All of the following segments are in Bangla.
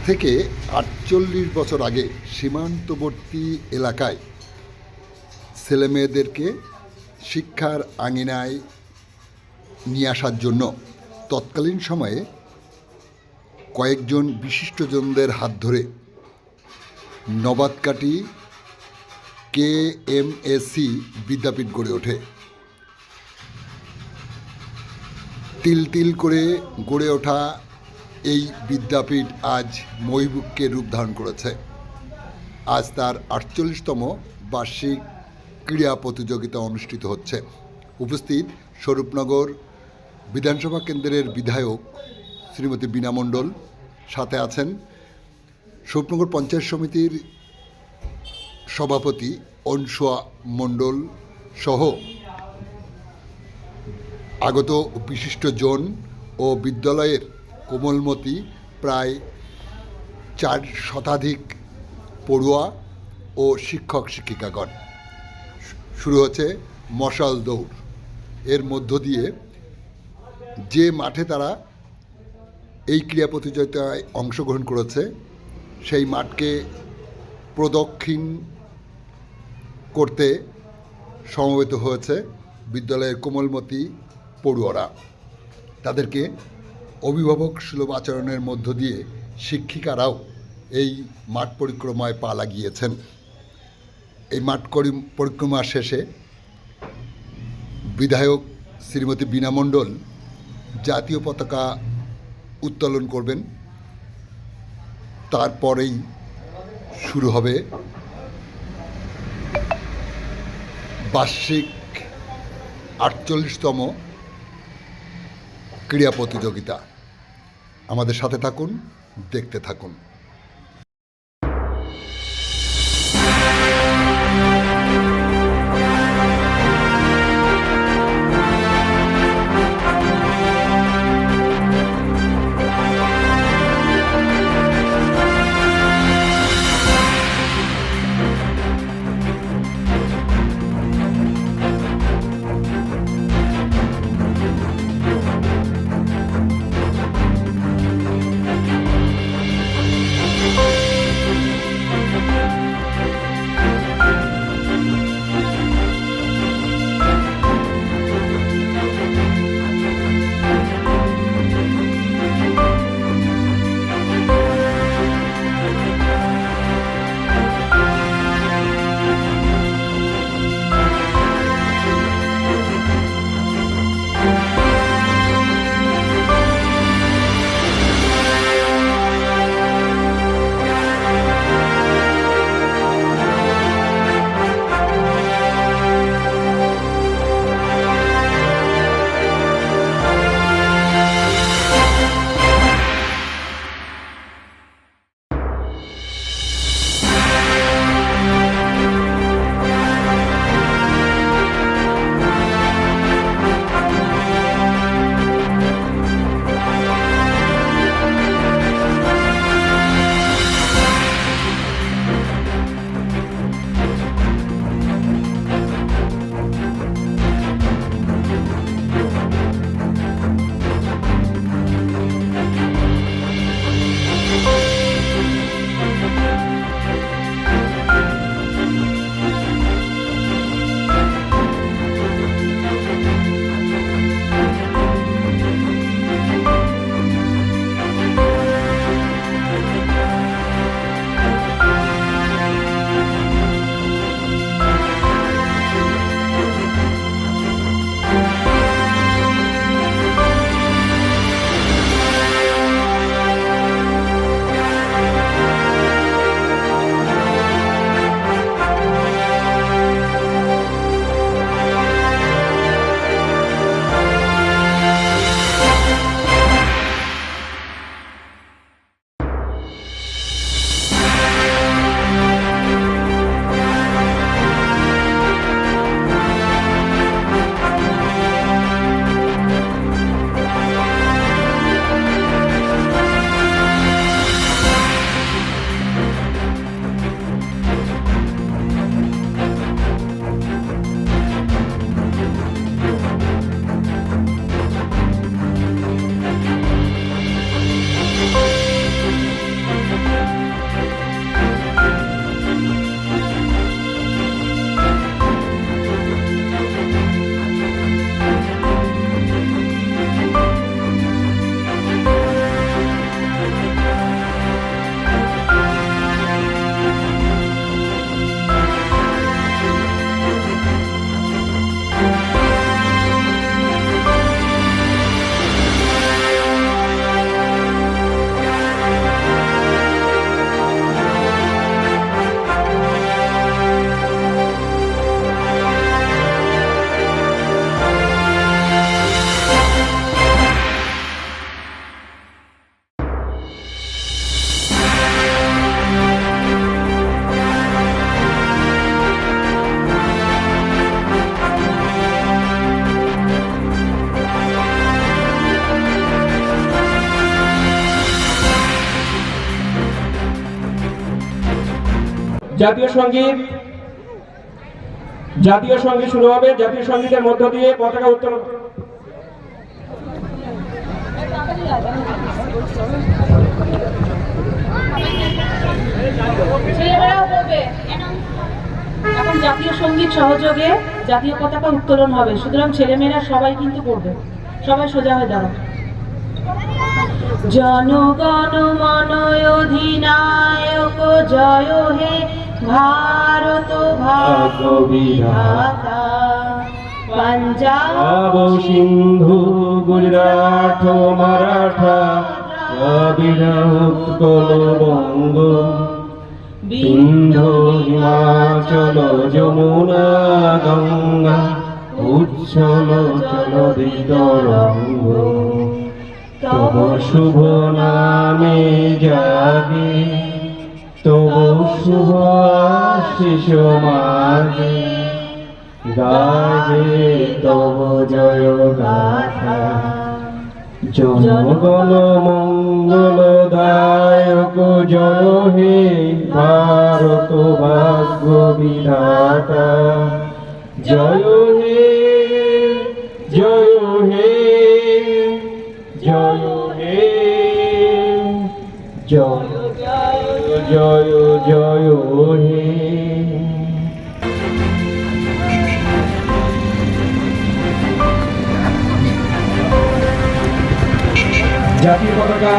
থেকে ৪৮ বছর আগে সীমান্তবর্তী এলাকায় ছেলেমেয়েদেরকে শিক্ষার আঙিনায় নিয়ে আসার জন্য তৎকালীন সময়ে কয়েকজন বিশিষ্টজনদের হাত ধরে নবাবকাটি KMSC বিদ্যাপীঠ গড়ে ওঠে। তিল তিল করে গড়ে ওঠা এই বিদ্যাপীঠ আজ মহিবুবকে রূপ ধারণ করেছে। আজ তার ৪৮তম বার্ষিক ক্রীড়া প্রতিযোগিতা অনুষ্ঠিত হচ্ছে। উপস্থিত স্বরূপনগর বিধানসভা কেন্দ্রের বিধায়ক শ্রীমতী বীণা মণ্ডল, সাথে আছেন স্বরূপনগর পঞ্চায়েত সমিতির সভাপতি অনসুয়া মণ্ডল সহ আগত বিশিষ্টজন ও বিদ্যালয়ের কোমলমতি প্রায় ৪ শতাধিক পড়ুয়া ও শিক্ষক শিক্ষিকাগণ। শুরু হচ্ছে মশাল দৌড়। এর মধ্য দিয়ে যে মাঠে তারা এই ক্রীড়া প্রতিযোগিতায় অংশগ্রহণ করেছে সেই মাঠকে প্রদক্ষিণ করতে সমবেত হয়েছে বিদ্যালয়ের কোমলমতি পড়ুয়ারা। তাদেরকে অভিভাবক সুলভ আচরণের মধ্য দিয়ে শিক্ষিকারাও এই মাঠ পরিক্রমায় পা লাগিয়েছেন। এই মাঠ পরিক্রমা শেষে বিধায়ক শ্রীমতী বীণা মণ্ডল জাতীয় পতাকা উত্তোলন করবেন। তারপরেই শুরু হবে বার্ষিক ৪৮তম ক্রীড়া প্রতিযোগিতা। আমাদের সাথে থাকুন, দেখতে থাকুন। জাতীয় সঙ্গীত শুরু হবে। জাতীয় সঙ্গীতের মধ্য দিয়ে পতাকা উত্তোলন। এখন জাতীয় সঙ্গীত সহযোগে জাতীয় পতাকা উত্তোলন হবে, সুতরাং ছেলেমেয়েরা সবাই কিন্তু করবে। সবাই সোজা হয়ে দাঁড়াও। জনগণ মন অধিনায়ক জয় হে ভারত ভাগ্য বিধাতা, পাঞ্জাব সিন্ধু গুজরাট মারাঠা দ্রাবিড় উৎকল বঙ্গ বিন্ধ্য হিমাচল যমুনা গঙ্গা উচ্ছল চলতি তরঙ্গ, তব শুভ নামে জাগে তব শুভ আশিস মাগে, গায়ে তব জয় গাথা। জনগণ মঙ্গলদায়ক জয় হে ভারত ভাগ্য বিধাতা, জয় হে জয় হে জয় হে জয় জয় জয় হে। জাতীয় পতাকা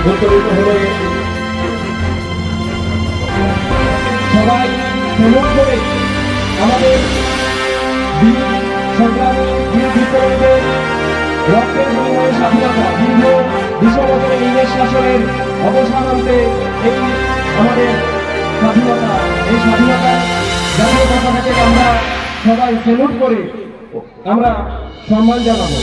উত্তোলিত হলে সবাই প্রমুখ করে আমাদের বীর সংগ্রামী বীর বিপ্লবীদের রক্তের বিনিময়ে স্বাধীনতা, দীর্ঘ 200 বছরের ইংরেজ শাসনের অবসান আনতে এই আমাদের স্বাধীনতা, এই স্বাধীনতা জাতীয় পতাকাকে আমরা সবাই সেলুট করে আমরা সম্মান জানাবো।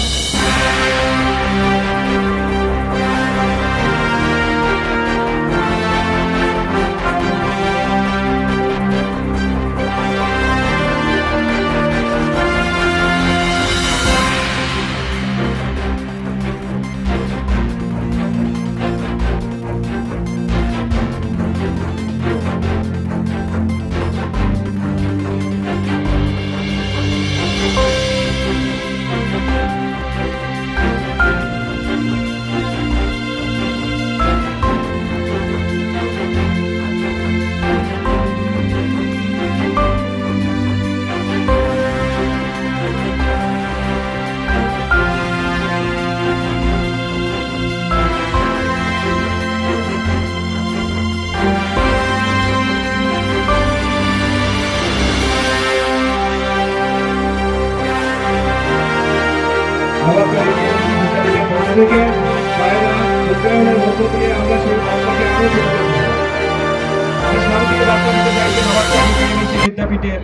বিদ্যাপীঠের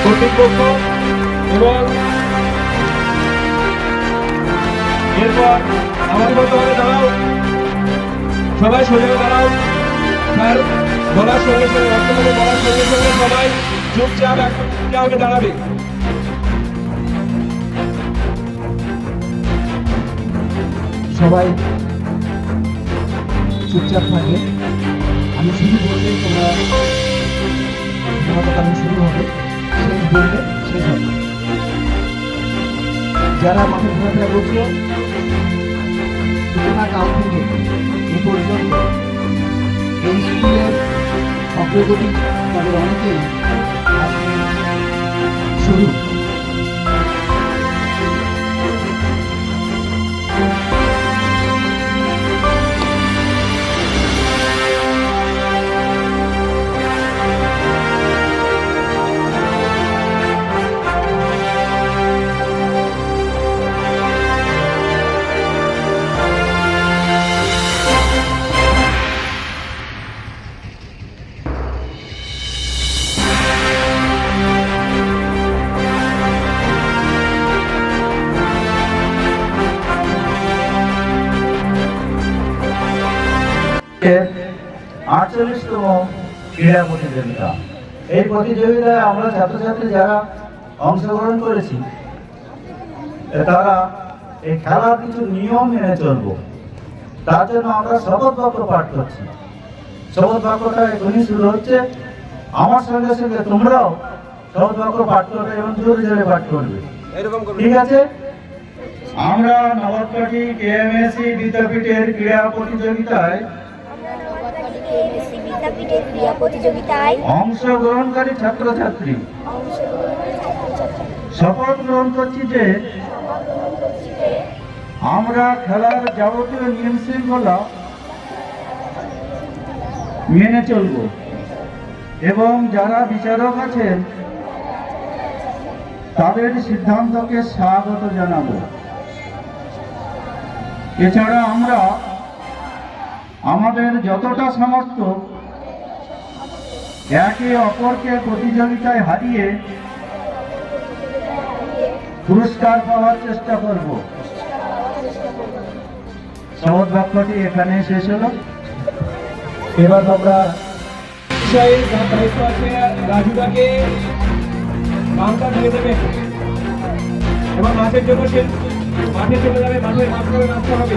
কর্তৃপক্ষ এবং এরপর আমাদের মতো হয়ে দাঁড়াও, সবাই সোজা দাঁড়াও। স্যার বলার সঙ্গে সঙ্গে অর্থমূল্য বলার সঙ্গে সঙ্গে সবাই চুপচাপ একটা দাঁড়াবে। সবাই চুপচাপ থাকবে। আমি শুরু বললেই তোমরা আমি শুরু হবে, শেষ বললে শেষ হবে। যারা মাঠে ঘোরাফেরা করছো, সূচনা কাল থেকে এ পর্যন্ত এই স্কুলের অগ্রগতি তাদের অনেকেই আজকে শুরু। আটচল্লিশতম ক্রীড়া প্রতিযোগিতা। এই প্রতিযোগিতায় আমরা ছাত্রছাত্রী যারা অংশগ্রহণ করেছি তারা এই খেলার কিছু নিয়ম মেনে চলব। তার জন্য আমরা শপথ বাক্য পাঠ করছি। শপথ বাক্যটা এখনই শুরু হচ্ছে। আমার সঙ্গে সঙ্গে তোমরাও শপথ বাক্য পাঠ করবে এবং জোরে জোরে পাঠ করবে, ঠিক আছে? আমরা নবাবকাঠি কেএমএসি বিদ্যাপীঠের ক্রীড়া প্রতিযোগিতায় অংশগ্রহণকারী ছাত্রছাত্রী শপথ গ্রহণ করছি যে আমরা খেলার যাবতীয় নিয়ম শৃঙ্খলা মেনে চলব এবং যারা বিচারক আছেন তাদের সিদ্ধান্তকে স্বাগত জানাবো। এছাড়া আমরা আমাদের যতটা সামর্থ্য একে অপরকে প্রতিযোগিতায় হারিয়ে পুরস্কার পাওয়ার চেষ্টা করব। শপথ বাক্যটি এখানে শেষ হলো। এবার আমরা বিষয়ের যার দায়িত্ব আছে রাজুদাকে গানটা দিয়ে দেবেন এবং নাচের জন্য সে মাঠে চলে যাবে, মাঠে নাচ করে নাচতে হবে।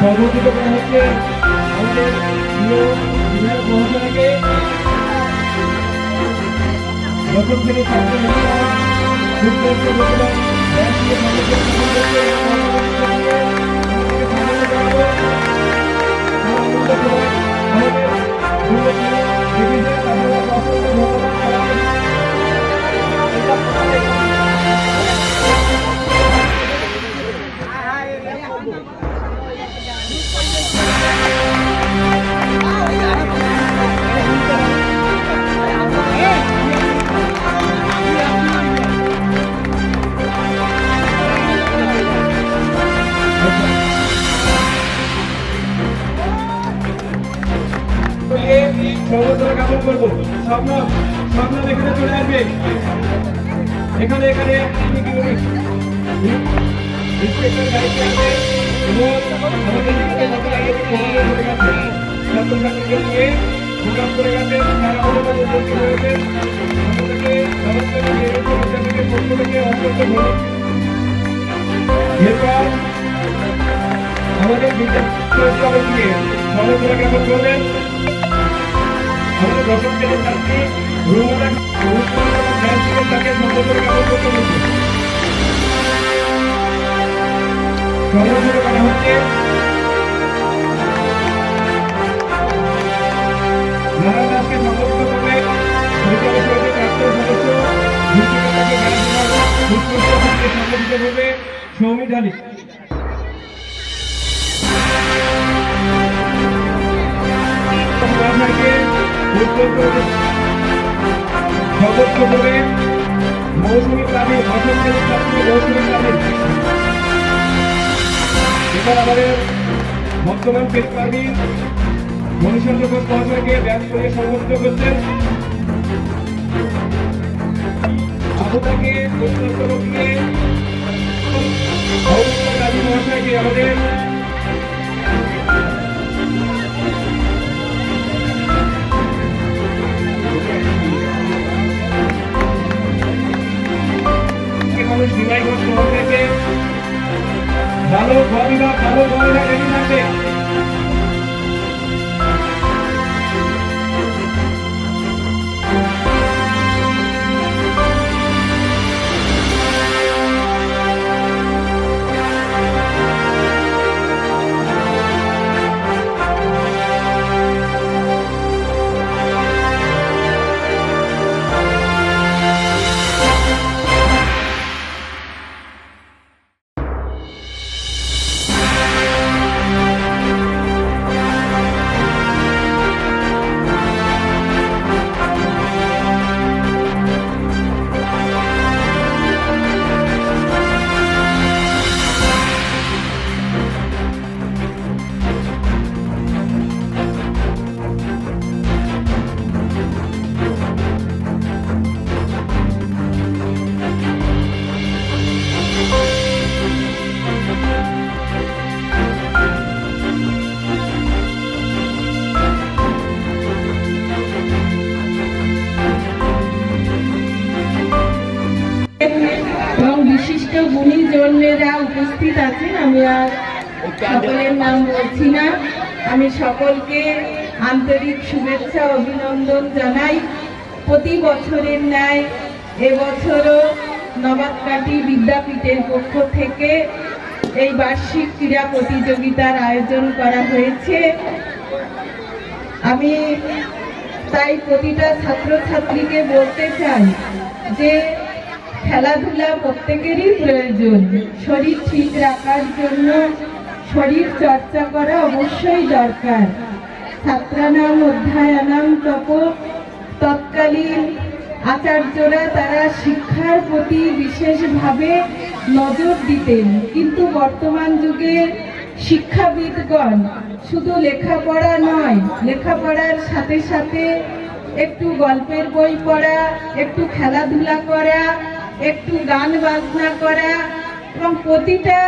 সভাপতিত্ব করা হচ্ছে আমাদের প্রিয় বিধায়ক মহাশয়কে। দশম শ্রেণীর ছাত্র নেতারা সুস্থ বন্ধুরা ব্যাগ দিয়ে মানুষের সামনে করছে আমাদের অসংখ্য ধন্যবাদ। সর্বত্র জ্ঞাপন করবো। স্বপ্ন এখানে চলে আসবে। এখানে ইন্সপেক্টর গাড়িতে আসবে এবং আমাদের ছাত্রছাত্রীকে নিয়ে প্রোগ্রাম করে গেছেন। তারা আমাদের উপস্থিত হয়েছেন। আমাদেরকে সমাজসেবী পক্ষ থেকে অত্যন্ত ধন্যবাদ। এরপর আমাদের বিদ্যালয় দিয়ে সর্বত্র জ্ঞাপন করবেন আমাদের দশম শ্রেণীর ছাত্রী রুমা তাকে সম্বোধন জ্ঞাপন করতে বলছে। সর্বত্র করা হচ্ছে নারায়ণ দাসকে সম্বোধন করবে পরিচালক সমিতির প্রাক্তন সদস্য তাকে সম্বোধিত করবে সৌমিত আলী। সদস্য হবে মৌসুমী প্রাণী দশম শ্রেণীর ছাত্রী মৌসুমী প্রাণী। এবার আমাদের বর্তমান পেশকারী মনীষচন্দ্র ঘোষ মহাশয়কে ব্যাগ করে সম্বোধিত করছেন। আবুদাকে রাজী মহাশয়কে আমাদের মানুষ বিনয় ঘোষ মহাশয়কে ভালো গরিবা রেডি থাকবে। এবং বিশিষ্ট গুণীজনেরা উপস্থিত আছেন। আমি আর সকলের নাম বলছি না। আমি সকলকে আন্তরিক শুভেচ্ছা অভিনন্দন জানাই। প্রতি বছরের ন্যায় এবছরও নবাবকাটি বিদ্যাপীঠের পক্ষ থেকে এই বার্ষিক ক্রীড়া প্রতিযোগিতার আয়োজন করা হয়েছে। আমি তাই প্রতিটা ছাত্রছাত্রীকে বলতে চাই যে খেলাধুলা প্রত্যেকেরই প্রয়োজন। শরীর ঠিক রাখার জন্য শরীর চর্চা করা অবশ্যই দরকার। ছাত্রানাম অধ্যয়নাম তপ। তৎকালীন আচার্যরা তারা শিক্ষার প্রতি বিশেষভাবে নজর দিতেন, কিন্তু বর্তমান যুগে শিক্ষাবিদগণ শুধু লেখাপড়া নয়, লেখাপড়ার সাথে সাথে একটু গল্পের বই পড়া, একটু খেলাধুলা করা, একটু গান বাজনা করা এবং প্রতিটা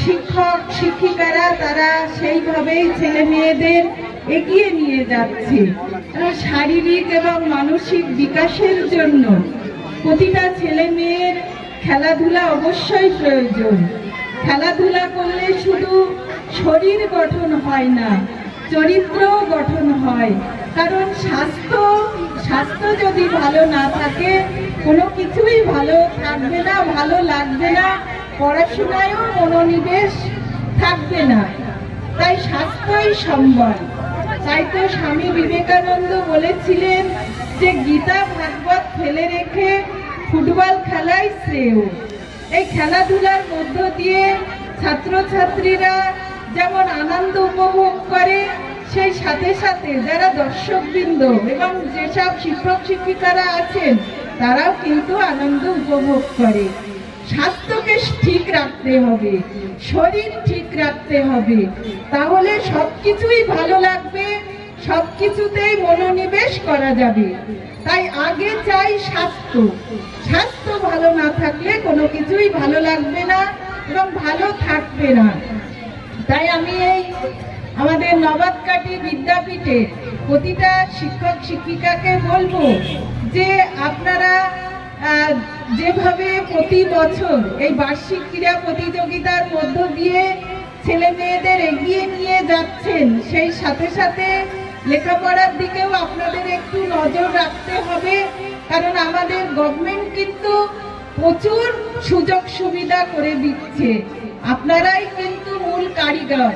শিক্ষক শিক্ষিকারা তারা সেইভাবেই ছেলে মেয়েদের এগিয়ে নিয়ে যাচ্ছে। শারীরিক এবং মানসিক বিকাশের জন্য প্রতিটা ছেলে মেয়ের খেলাধুলা অবশ্যই প্রয়োজন। খেলাধুলা করলে শুধু শরীর গঠন হয় না, চরিত্রও গঠন হয়। কারণ স্বাস্থ্য যদি ভালো না থাকে কোনো কিছুই ভালো থাকবে না, ভালো লাগবে না, পড়াশোনায়ও মনোনিবেশ থাকবে না। তাই স্বাস্থ্যই সম্বল। তাই তো স্বামী বিবেকানন্দ বলেছিলেন যে গীতা ভাগবত ফেলে রেখে ফুটবল খেলাই শ্রেয়। এই খেলাধুলার মধ্য দিয়ে ছাত্রছাত্রীরা যেমন আনন্দ উপভোগ করে, সেই সাথে সাথে যারা দর্শকবৃন্দ এবং যেসব শিক্ষক শিক্ষিকারা আছেন তারাও কিন্তু আনন্দ উপভোগ করে। স্বাস্থ্যকে ঠিক রাখতে হবে, শরীর ঠিক রাখতে হবে, তাহলে সবকিছুই ভালো লাগবে, সবকিছুতেই মনোনিবেশ করা যাবে। তাই আগে চাই স্বাস্থ্য। স্বাস্থ্য ভালো না থাকলে কোনো কিছুই ভালো লাগবে না এবং ভালো থাকবে না। তাই আমি এই আমাদের নবাবকাটি বিদ্যাপীঠে প্রতিটা শিক্ষক শিক্ষিকাকে বলবো যে আপনারা যেভাবে প্রতি বছর এই বার্ষিক ক্রীড়া প্রতিযোগিতার মধ্য দিয়ে ছেলে মেয়েদের এগিয়ে নিয়ে যাচ্ছেন, সেই সাথে সাথে লেখাপড়ার দিকেও আপনাদের একটু নজর রাখতে হবে। কারণ আমাদের গভর্নমেন্ট কিন্তু প্রচুর সুযোগ সুবিধা করে দিচ্ছে, আপনারাই কিন্তু মূল কারিগর,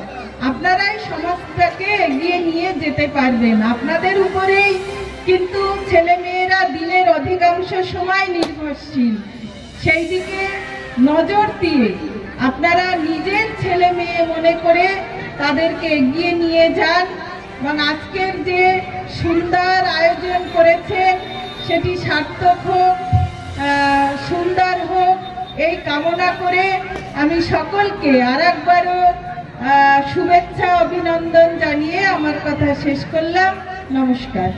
আপনারাই সমাজটাকে এগিয়ে নিয়ে যেতে পারবেন। আপনাদের উপরেই কিন্তু ছেলে মেয়েরা দিনের অধিকাংশ সময় নির্ভরশীল। সেই দিকে নজর দিয়ে আপনারা নিজের ছেলে মেয়ে মনে করে তাদেরকে এগিয়ে নিয়ে যান এবং আজকের যে সুন্দর আয়োজন করেছেন সেটি সার্থক হোক, সুন্দর হোক, এই কামনা করে আমি সকলকে আরেকবারও শুভেচ্ছা অভিনন্দন জানিয়ে আমার কথা শেষ করলাম। নমস্কার।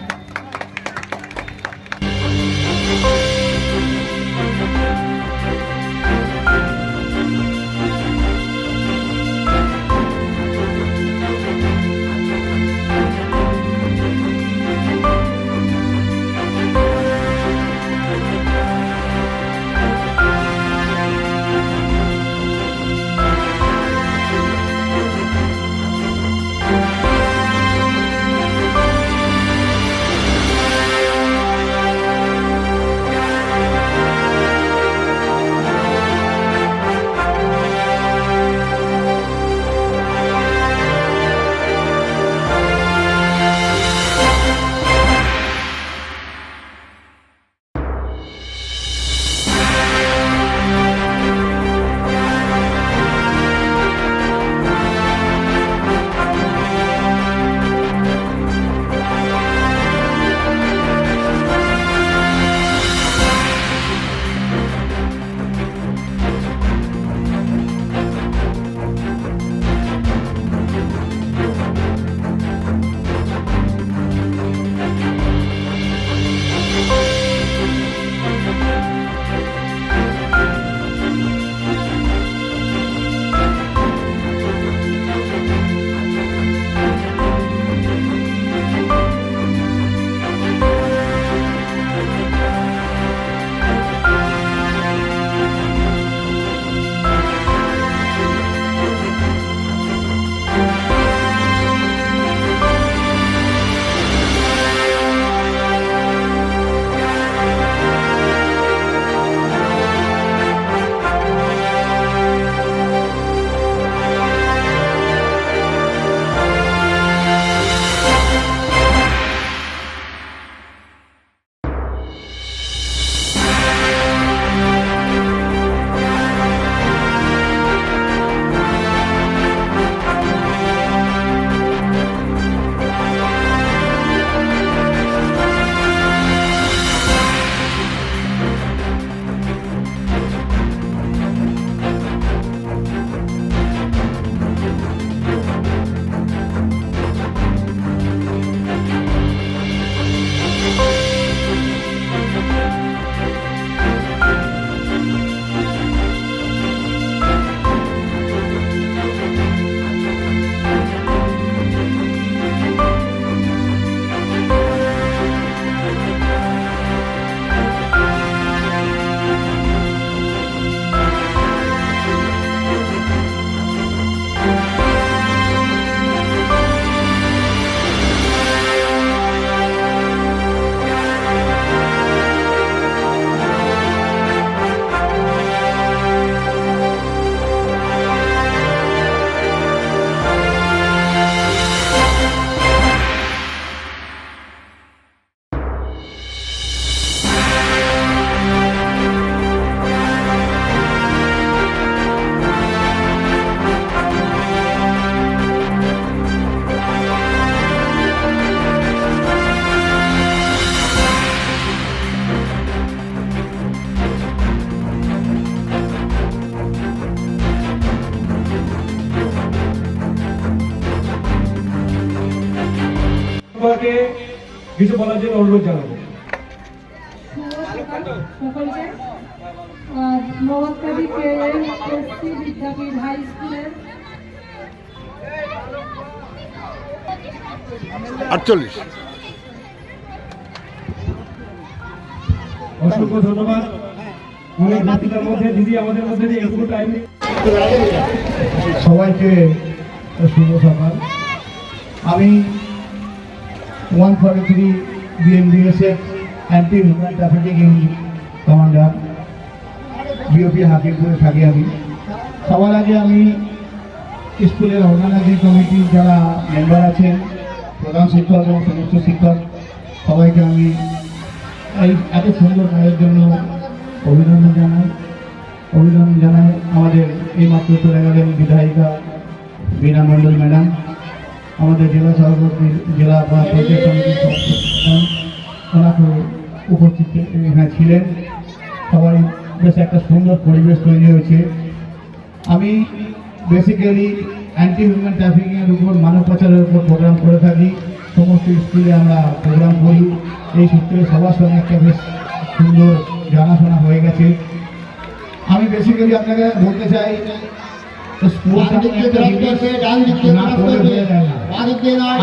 কিছু বলার জন্য অনুরোধ জানাবো। সকলকে নবদ্বীপ এসসি বিদ্যাপীঠ হাই স্কুলের 48। অসংখ্য ধন্যবাদ। অনেক ব্যস্ততার মধ্যে দিদি আমাদের মধ্যে দিয়ে একটু টাইম সবাইকে শুভ সকাল। আমি 143 BMDSF anti human trafficking commander, BOP হাকিমপুরে থাকি আমি। সবার আগে আমি স্কুলের অর্গানাইজিং কমিটির যারা মেম্বার আছেন, প্রধান শিক্ষক এবং সমস্ত শিক্ষক, সবাইকে আমি এই এত সুন্দর কাজের জন্য অভিনন্দন জানাই। আমাদের এই মাত্র চলে গেলেন বিধায়িকা বীণা মণ্ডল ম্যাডাম, আমাদের জেলা সভাপতি, জেলা বা পঞ্চায়েত সমিতির সভাপতি ওনাকে উপস্থিত এখানে ছিলেন। সবাই বেশ একটা সুন্দর পরিবেশ তৈরি হয়েছে। আমি বেসিক্যালি অ্যান্টি হিউম্যান ট্রাফিকিংয়ের উপর, মানব পাচারের উপর প্রোগ্রাম করে থাকি। সমস্ত স্কুলে আমরা প্রোগ্রাম করি। এই সূত্রে সবার সঙ্গে একটা বেশ সুন্দর জানাশোনা হয়ে গেছে। আমি বেসিক্যালি আপনাকে বলতে চাই,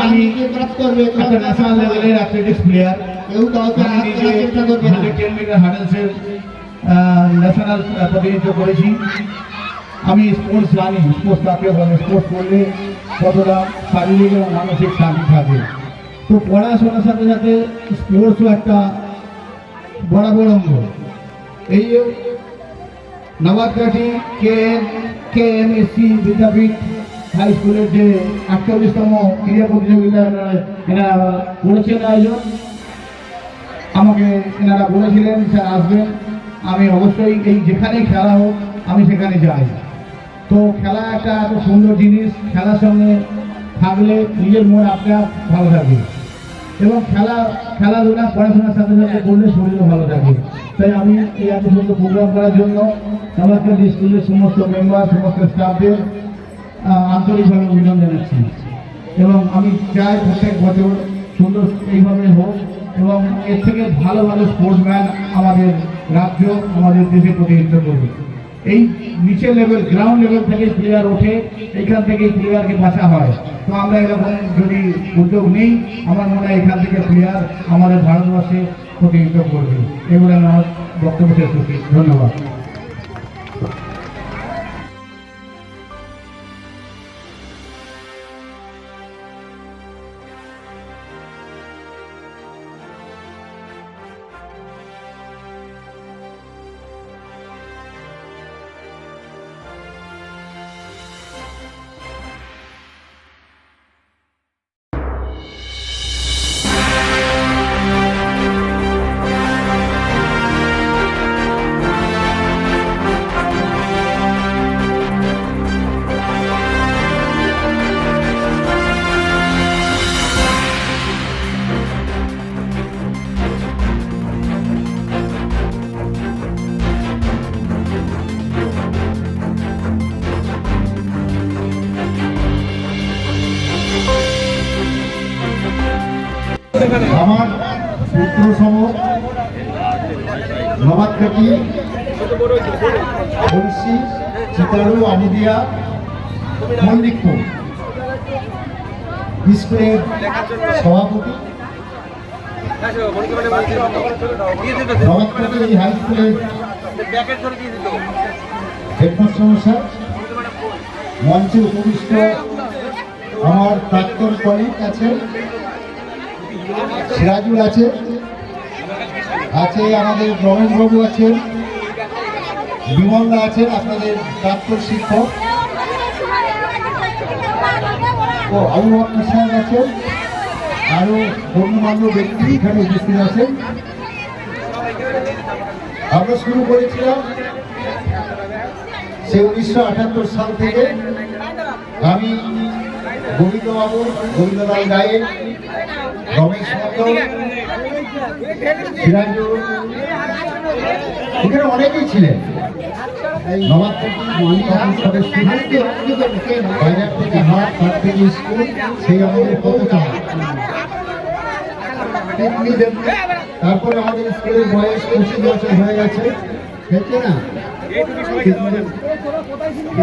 আমি একটা ন্যাশনাল লেভেলের অ্যাথলেটিক্স প্লেয়ার। ন্যাশনাল প্রতিনিধিত্ব করেছি। আমি স্পোর্টস জানি, স্পোর্টস কাকে বলে, স্পোর্টস করলে কতটা শারীরিক এবং মানসিক শান্তি থাকে। তো পড়াশোনার সাথে সাথে স্পোর্টসও একটা বরাবর অঙ্গ। এই নবাবঘাটি KMSC বিদ্যাপীঠ হাই স্কুলের যে 48তম ক্রীড়া প্রতিযোগিতা এনারা করেছেন আয়োজন, আমাকে এনারা বলেছিলেন স্যার আসবেন। আমি অবশ্যই এই যেখানেই খেলা হোক আমি সেখানে যাই। তো খেলা একটা এত সুন্দর জিনিস, খেলার সঙ্গে থাকলে নিজের মন আপনি আপ ভালো থাকে, এবং খেলাধুলা পড়াশোনার সাথে সাথে করলে শরীরও ভালো থাকে। তাই আমি এই এত সুন্দর প্রোগ্রাম করার জন্য আমাদের স্কুলের সমস্ত মেম্বার, সমস্ত স্টাফদের আন্তরিকভাবে অভিনন্দন জানাচ্ছি। এবং আমি চাই প্রত্যেক বছর সুন্দর এইভাবে হোক, এবং এর থেকে ভালো ভালো স্পোর্টসম্যান আমাদের রাজ্য, আমাদের দেশে প্রতিনিধিত্ব করবে। এই নিচের লেভেল, গ্রাউন্ড লেভেল থেকে প্লেয়ার ওঠে, এইখান থেকে প্লেয়ারকে বাঁচা হয়। তো আমরা এরকম যদি উদ্যোগ নিই, আমার মনে হয় এখান থেকে প্লেয়ার আমাদের ভারতবর্ষে প্রতিনিধিত্ব করবে। এগুলো আমার বক্তব্য শেষ করছি। ধন্যবাদ। আমার পুত্র সম নবাবঘাটি, বংশী, চিতারু, আমুদিয়া, মল্লিকপুর স্কুলের সভাপতি, নবাবঘাটি এই হাই স্কুলের হেডমাস্টার মশাই, মঞ্চে উপবিষ্ট আমার প্রাক্তন কলিগ আছে, সিরাজুল আছে, আমাদের রমেশবাবু আছেন, বিমলদা আছেন, আপনাদের প্রাক্তন শিক্ষক, ও আবু বকর সাহেব আছেন, আরো গণ্যমান্য ব্যক্তি এখানে উপস্থিত আছেন। আমরা শুরু করেছিলাম সে 1978 সাল থেকে। আমি গোবিন্দবাবু, গোবিন্দলাল গায়েন, রমেশ মন্ডল, সিরাজুল, এখানে অনেকেই ছিলেন। বাইরের থেকে হাট, হাট থেকে স্কুল, সেই আমাদের পতাকা। টিটলি দেব। তারপরে আমাদের স্কুলের বয়স 25 বছর হয়ে গেছে, হয়েছে না?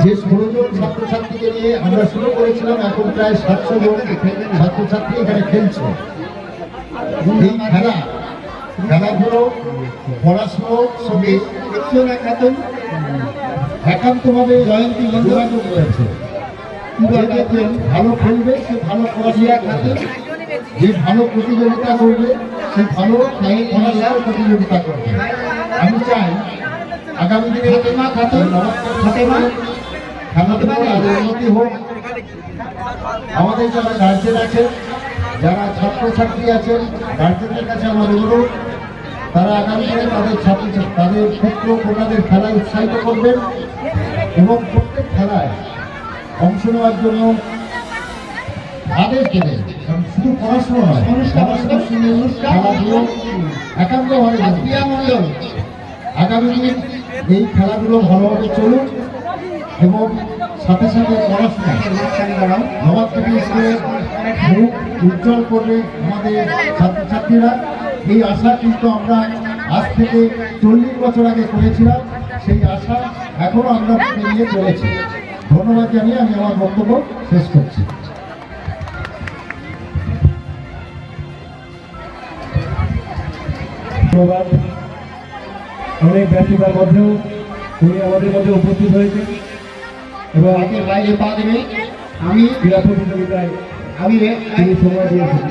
যে 16 জন ছাত্রছাত্রীকে নিয়ে আমরা শুরু করেছিলাম, এখন প্রায় 700 জন ছাত্রছাত্রী এখানে খেলছে। এই খেলাধুলো পড়াশোনার সঙ্গে একান্তভাবে জয়ন্তী যোগাযোগ রয়েছে। যে ভালো খেলবে সে ভালো পড়াশোনা করবে, যে ভালো প্রতিযোগিতা করবে সে ভালো পড়াশোনার প্রতিযোগিতা করবে। আমি চাই আগামী দিনে খেলাধুলার আরো উন্নতি হোক। আমাদের যারা গার্জেন আছেন, যারা ছাত্রছাত্রী আছেন, গার্জেনদের কাছে আমার অনুরোধ, তারা আগামী দিনে তাদের পুত্র কন্যাদের খেলায় উৎসাহিত করবেন এবং প্রত্যেক খেলায় অংশ নেওয়ার জন্য আদেশ দেবেন। শুধু পড়াশোনা নয়, পড়াশোনার সঙ্গে খেলাধুলো একান্তভাবে মন্ডল। আগামী দিন এই খেলাগুলো ভালোভাবে চলুক এবং সাথে সাথে পড়াশোনা নবাব থেকে স্কুলের মুখ উজ্জ্বল করবে আমাদের ছাত্রছাত্রীরা। এই আশা কিন্তু আমরা আজ থেকে 40 বছর আগে করেছিলাম, সেই আশা এখনো আমরা নিয়ে চলেছি। ধন্যবাদ জানিয়ে আমি আমার বক্তব্য শেষ করছি। ধন্যবাদ। অনেক ব্যস্ততার মধ্যেও উনি আমাদের মধ্যে উপস্থিত হয়েছে এবং বাইরে পা দেবে, আমি ক্রীড়া প্রতিযোগিতায় আমি তিনি সময় দিয়েছেন।